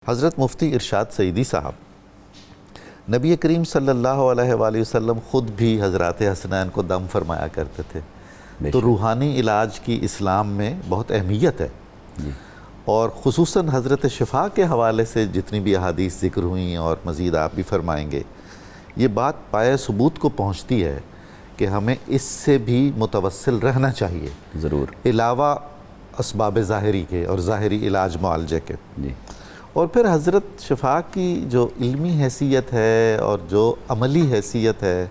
حضرت مفتی ارشاد سعیدی صاحب نبی کریم صلی اللہ علیہ وآلہ وسلم خود بھی حضرات حسنین کو دم فرمایا کرتے تھے، تو روحانی علاج کی اسلام میں بہت اہمیت ہے اور خصوصاً حضرت شفا کے حوالے سے جتنی بھی احادیث ذکر ہوئیں اور مزید آپ بھی فرمائیں گے، یہ بات پائے ثبوت کو پہنچتی ہے کہ ہمیں اس سے بھی متوسل رہنا چاہیے ضرور، علاوہ اسباب ظاہری کے اور ظاہری علاج معالجے کے۔ اور پھر حضرت شفا کی جو علمی حیثیت ہے اور جو عملی حیثیت ہے،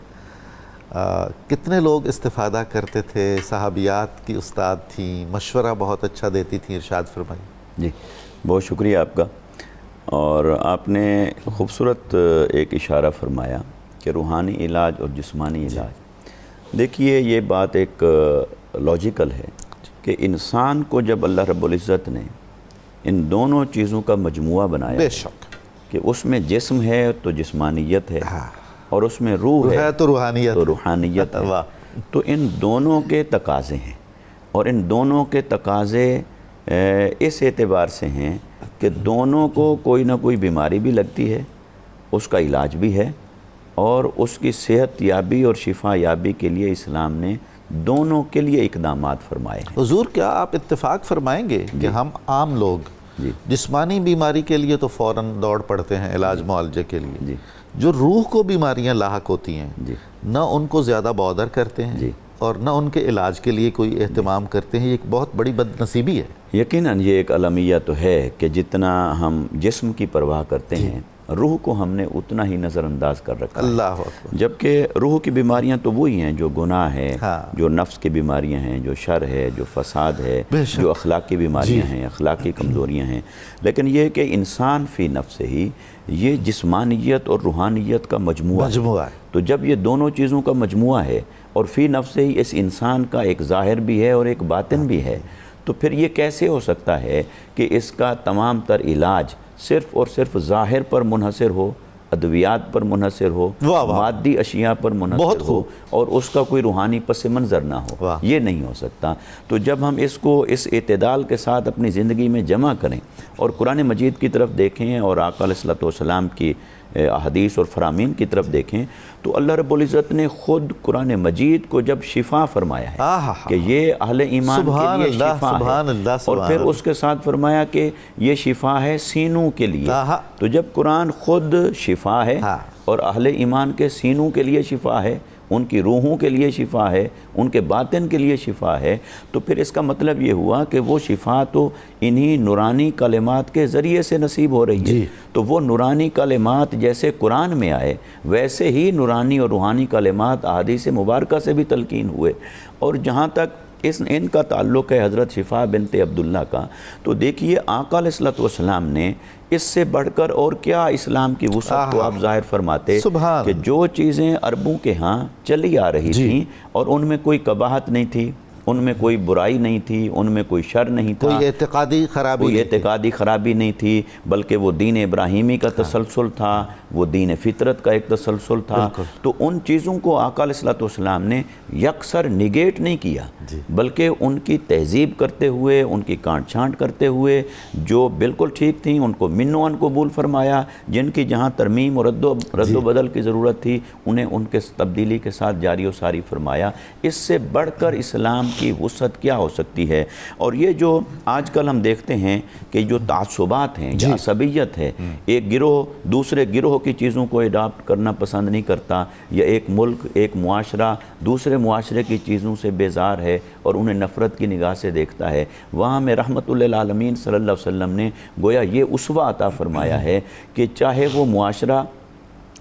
کتنے لوگ استفادہ کرتے تھے، صحابیات کی استاد تھیں، مشورہ بہت اچھا دیتی تھیں، ارشاد فرمائیں۔ جی بہت شکریہ آپ کا۔ اور آپ نے خوبصورت ایک اشارہ فرمایا کہ روحانی علاج اور جسمانی علاج۔ دیکھیے یہ بات ایک لاجیکل ہے کہ انسان کو جب اللہ رب العزت نے ان دونوں چیزوں کا مجموعہ بنایا، بے شک، کہ اس میں جسم ہے تو جسمانیت ہے اور اس میں روح ہے تو روحانیت تو روحانیت ہے، تو ان دونوں کے تقاضے ہیں اور ان دونوں کے تقاضے اس اعتبار سے ہیں کہ دونوں کو کوئی نہ کوئی بیماری بھی لگتی ہے، اس کا علاج بھی ہے اور اس کی صحت یابی اور شفا یابی کے لیے اسلام نے دونوں کے لیے اقدامات فرمائے ہیں۔ حضور کیا آپ اتفاق فرمائیں گے کہ ہم عام لوگ جسمانی بیماری کے لیے تو فوراً دوڑ پڑتے ہیں علاج معالجے کے لیے، جو روح کو بیماریاں لاحق ہوتی ہیں نہ ان کو زیادہ بودر کرتے ہیں اور نہ ان کے علاج کے لیے کوئی اہتمام کرتے ہیں، یہ ایک بہت بڑی بد نصیبی ہے۔ یقیناً یہ ایک المیہ تو ہے کہ جتنا ہم جسم کی پرواہ کرتے ہیں، روح کو ہم نے اتنا ہی نظر انداز کر رکھا ہے۔ اللہ اکبر۔ جبکہ روح کی بیماریاں تو وہی ہیں جو گناہ ہے، جو نفس کی بیماریاں ہیں، جو شر ہے، جو فساد ہے، جو اخلاقی بیماریاں ہیں، اخلاقی کمزوریاں ہیں، لیکن یہ کہ انسان فی نفس ہی یہ جسمانیت اور روحانیت کا مجموعہ ہے۔ تو جب یہ دونوں چیزوں کا مجموعہ ہے اور فی نفس ہی اس انسان کا ایک ظاہر بھی ہے اور ایک باطن بھی ہے، تو پھر یہ کیسے ہو سکتا ہے کہ اس کا تمام تر علاج صرف اور صرف ظاہر پر منحصر ہو، ادویات پر منحصر ہو، مادی اشیاء پر منحصر ہو اور اس کا کوئی روحانی پس منظر نہ ہو؟ یہ نہیں ہو سکتا۔ تو جب ہم اس کو اس اعتدال کے ساتھ اپنی زندگی میں جمع کریں اور قرآن مجید کی طرف دیکھیں اور آقا علیہ الصلوۃ والسلام کی احادیث اور فرامین کی طرف دیکھیں، تو اللہ رب العزت نے خود قرآن مجید کو جب شفا فرمایا ہے کہ یہ اہل ایمان کے لیے شفا ہے، اور پھر اس کے ساتھ فرمایا کہ یہ شفا ہے سینوں کے لیے۔ تو جب قرآن خود شفا ہے اور اہل ایمان کے سینوں کے لیے شفا ہے، ان کی روحوں کے لیے شفا ہے، ان کے باطن کے لیے شفا ہے، تو پھر اس کا مطلب یہ ہوا کہ وہ شفا تو انہی نورانی کلمات کے ذریعے سے نصیب ہو رہی ہے۔ تو وہ نورانی کلمات جیسے قرآن میں آئے، ویسے ہی نورانی اور روحانی کلمات احادیث مبارکہ سے بھی تلقین ہوئے۔ اور جہاں تک ان کا تعلق ہے حضرت شفا بنت عبداللہ کا، تو دیکھیے آقا علیہ الصلوۃ والسلام نے اس سے بڑھ کر اور کیا اسلام کی وسعت کو آپ ظاہر فرماتے کہ جو چیزیں عربوں کے ہاں چلی آ رہی تھیں اور ان میں کوئی قباحت نہیں تھی، ان میں کوئی برائی نہیں تھی، ان میں کوئی شر نہیں تھا، کوئی اعتقادی خرابی نہیں تھی، بلکہ وہ دین ابراہیمی کا تسلسل تھا، وہ دین فطرت کا ایک تسلسل تھا۔ تو ان چیزوں کو آقا علیہ الصلوۃ والسلام نے یکسر نگیٹ نہیں کیا، بلکہ ان کی تہذیب کرتے ہوئے، ان کی کانٹ چھانٹ کرتے ہوئے، جو بالکل ٹھیک تھیں ان کو منو ان قبول فرمایا، جن کی جہاں ترمیم اور رد و بدل کی ضرورت تھی انہیں ان کے تبدیلی کے ساتھ جاری و ساری فرمایا۔ اس سے بڑھ کر اسلام کی وسعت کیا ہو سکتی ہے؟ اور یہ جو آج کل ہم دیکھتے ہیں کہ جو تعصبات ہیں یا عصبیت ہے، ایک گروہ دوسرے گروہ کی چیزوں کو اڈاپٹ کرنا پسند نہیں کرتا، یا ایک ملک، ایک معاشرہ دوسرے معاشرے کی چیزوں سے بیزار ہے اور انہیں نفرت کی نگاہ سے دیکھتا ہے، وہاں میں رحمت للعالمین صلی اللہ علیہ وسلم نے گویا یہ اسوہ عطا فرمایا ہے کہ چاہے وہ معاشرہ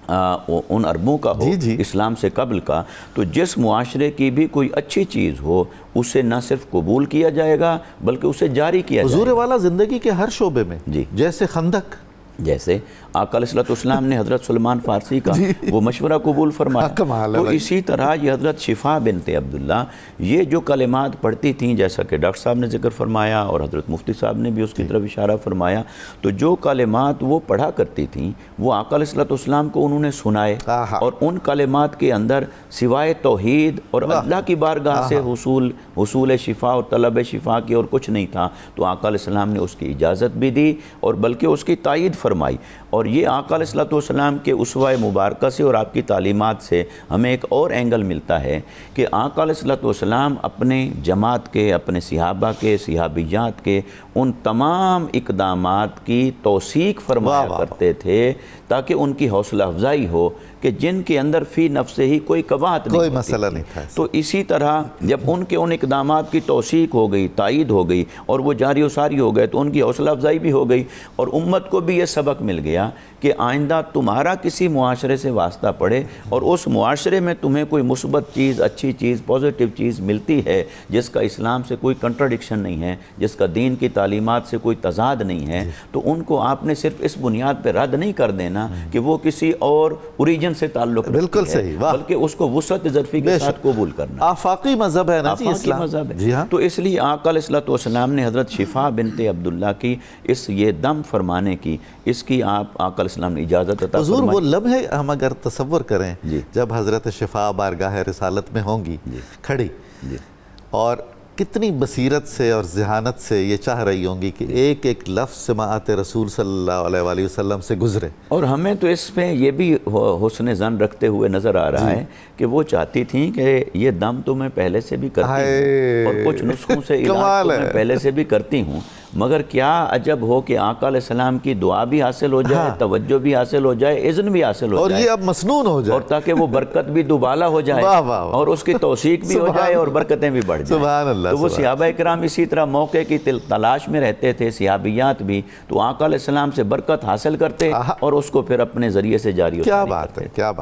ان عربوں کا ہو، اسلام سے قبل کا، تو جس معاشرے کی بھی کوئی اچھی چیز ہو اسے نہ صرف قبول کیا جائے گا بلکہ اسے جاری کیا جائے گا۔ حضور والا زندگی کے ہر شعبے میں، جیسے خندق، جیسے آقا علیہ السلام نے حضرت سلمان فارسی کا وہ مشورہ قبول فرمایا، تو اسی طرح یہ حضرت شفا بنت عبداللہ یہ جو کلمات پڑھتی تھیں، جیسا کہ ڈاکٹر صاحب نے ذکر فرمایا اور حضرت مفتی صاحب نے بھی اس کی طرف اشارہ فرمایا، تو جو کلمات وہ پڑھا کرتی تھیں وہ آقا علیہ السلام کو انہوں نے سنائے، اور ان کلمات کے اندر سوائے توحید اور اللہ کی بارگاہ سے حصول شفا اور طلب شفا کی اور کچھ نہیں تھا، تو آقا علیہ السلام نے اس کی اجازت بھی دی اور بلکہ اس کی تائید فرمائی۔ اور یہ آقا علیہ السلام کے اسوہ مبارکہ سے اور آپ کی تعلیمات سے ہمیں ایک اور اینگل ملتا ہے کہ آقا علیہ السلام اپنے جماعت کے، اپنے صحابہ کے، صحابیات کے ان تمام اقدامات کی توثیق فرمایا کرتے تھے تاکہ ان کی حوصلہ افزائی ہو کہ جن کے اندر فی نفس ہی کوئی قباحت نہیں، کوئی مسئلہ نہیں تھا۔ تو اسی طرح جب ان کے ان اقدامات کی توثیق ہو گئی، تائید ہو گئی اور وہ جاری و ساری ہو گئے تو ان کی حوصلہ افزائی بھی ہو گئی، اور امت کو بھی یہ سبق مل گیا کہ آئندہ تمہارا کسی معاشرے سے واسطہ پڑے اور اس معاشرے میں تمہیں کوئی مثبت چیز، اچھی چیز، پازیٹیو چیز ملتی ہے جس کا اسلام سے کوئی کنٹراڈکشن نہیں ہے، جس کا دین کی تعلیمات سے کوئی تضاد نہیں ہے، تو ان کو آپ نے صرف اس بنیاد پہ رد نہیں کر دینا کہ وہ کسی اور اوریجن سے تعلق بالکل رکھتی ہے، بلکہ اس کو وسعت ظرفی کے ساتھ قبول کرنا۔ آفاقی مذہب ہے نا جی اسلام، مذہب ہے، تو اس لیے آقا علیہ السلام نے حضرت شفا بنت عبداللہ کی اس یہ دم فرمانے کی، اس کی آپ آقا علیہ السلام نے اجازت عطا حضور فرمائی۔ وہ لمحے ہم اگر تصور کریں جب حضرت شفا بارگاہ رسالت میں ہوں گی کھڑی، اور کتنی بصیرت سے اور ذہانت سے یہ چاہ رہی ہوں گی کہ ایک ایک لفظ سماعت رسول صلی اللہ علیہ وآلہ وسلم سے گزرے، اور ہمیں تو اس میں یہ بھی حسن ظن رکھتے ہوئے نظر آ رہا ہے کہ وہ چاہتی تھیں کہ یہ دم تو میں پہلے سے بھی کرتی ہوں اور کچھ نسخوں سے علاج تو میں پہلے سے بھی کرتی ہوں، مگر کیا عجب ہو کہ آقا علیہ السلام کی دعا بھی حاصل ہو جائے، توجہ بھی حاصل ہو جائے، اذن بھی حاصل ہو جائے، اور یہ اب مسنون ہو جائے، اور تاکہ وہ برکت بھی دوبالا ہو جائے اور اس کی توثیق بھی ہو جائے اور برکتیں بھی بڑھ جائیں۔ سبحان اللہ۔ تو وہ صحابہ کرام اسی طرح موقع کی تلاش میں رہتے تھے، صحابیات بھی، تو آقا علیہ السلام سے برکت حاصل کرتے اور اس کو پھر اپنے ذریعے سے جاری کیا بات ہے، کیا بات